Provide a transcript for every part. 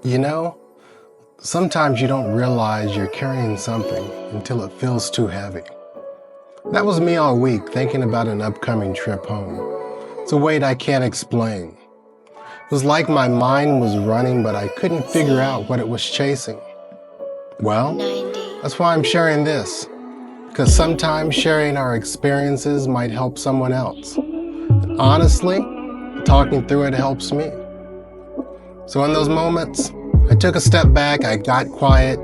You know, sometimes you don't realize you're carrying something until it feels too heavy. That was me all week thinking about an upcoming trip home. It's a weight I can't explain. It was like my mind was running, but I couldn't figure out what it was chasing. Well, that's why I'm sharing this, because sometimes sharing our experiences might help someone else. And honestly, talking through it helps me. So in those moments, I took a step back, I got quiet,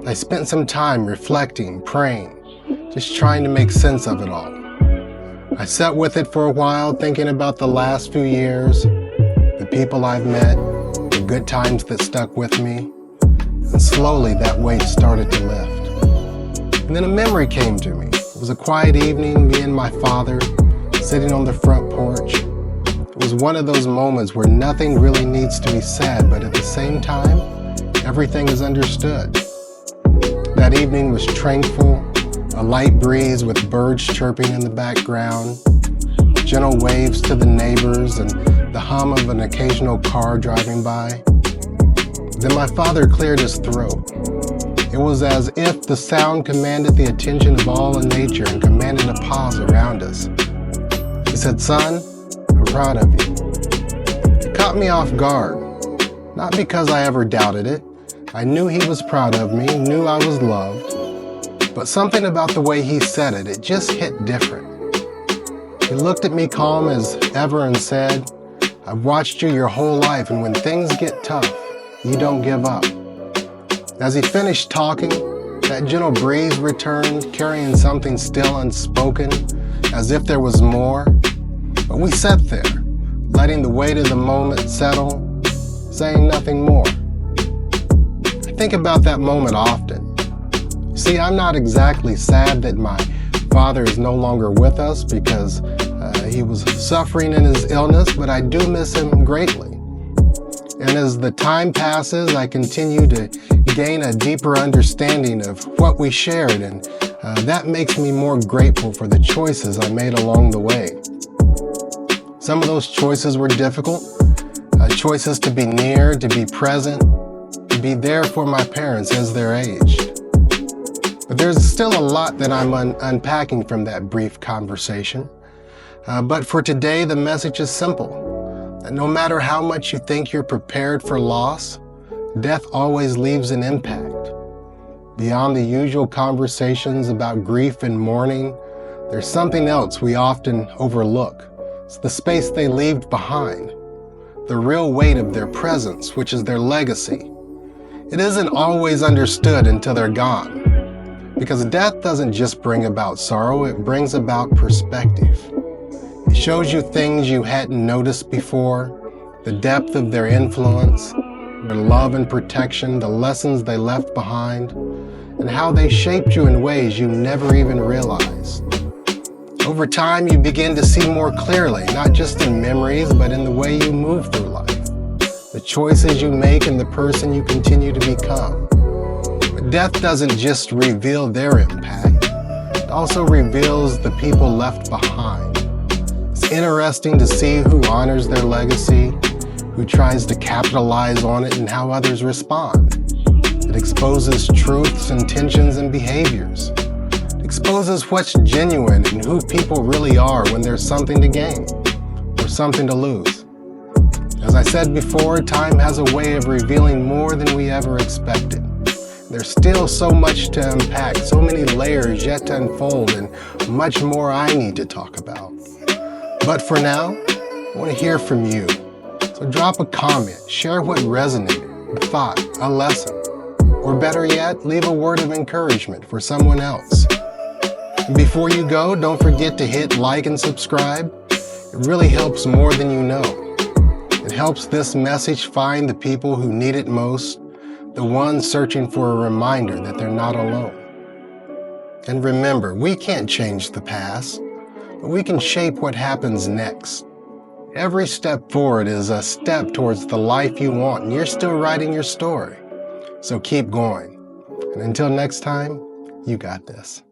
I spent some time reflecting, praying, just trying to make sense of it all. I sat with it for a while, thinking about the last few years, the people I've met, the good times that stuck with me, and slowly that weight started to lift. And then a memory came to me. It was a quiet evening, me and my father sitting on the front porch. It was one of those moments where nothing really needs to be said, but at the same time, everything is understood. That evening was tranquil, a light breeze with birds chirping in the background, gentle waves to the neighbors, and the hum of an occasional car driving by. Then my father cleared his throat. It was as if the sound commanded the attention of all in nature and commanded a pause around us. He said, "Son, I'm proud of you." It caught me off guard, not because I ever doubted it. I knew he was proud of me, knew I was loved, but something about the way he said it, it just hit different. He looked at me calm as ever and said, "I've watched you your whole life, and when things get tough, you don't give up." As he finished talking, that gentle breeze returned, carrying something still unspoken, as if there was more. But we sat there, letting the weight of the moment settle, saying nothing more. I think about that moment often. See, I'm not exactly sad that my father is no longer with us because he was suffering in his illness, but I do miss him greatly. And as the time passes, I continue to gain a deeper understanding of what we shared, and that makes me more grateful for the choices I made along the way. Some of those choices were difficult, choices to be near, to be present, to be there for my parents as they're aged. But there's still a lot that I'm unpacking from that brief conversation. But for today, the message is simple, that no matter how much you think you're prepared for loss, death always leaves an impact. Beyond the usual conversations about grief and mourning, there's something else we often overlook. It's the space they leave behind, the real weight of their presence, which is their legacy. It isn't always understood until they're gone, because death doesn't just bring about sorrow, it brings about perspective. It shows you things you hadn't noticed before, the depth of their influence, their love and protection, the lessons they left behind, and how they shaped you in ways you never even realized. Over time, you begin to see more clearly, not just in memories, but in the way you move through life, the choices you make and the person you continue to become. But death doesn't just reveal their impact, it also reveals the people left behind. It's interesting to see who honors their legacy, who tries to capitalize on it, and how others respond. It exposes truths, intentions, and behaviors. Exposes what's genuine and who people really are when there's something to gain or something to lose. As I said before, time has a way of revealing more than we ever expected. There's still so much to unpack, so many layers yet to unfold, and much more I need to talk about. But for now, I want to hear from you. So drop a comment, share what resonated, a thought, a lesson, or better yet, leave a word of encouragement for someone else. Before you go, don't forget to hit like and subscribe. It really helps more than you know. It helps this message find the people who need it most, the ones searching for a reminder that they're not alone. And remember, we can't change the past, but we can shape what happens next. Every step forward is a step towards the life you want, and you're still writing your story. So keep going. And until next time, you got this.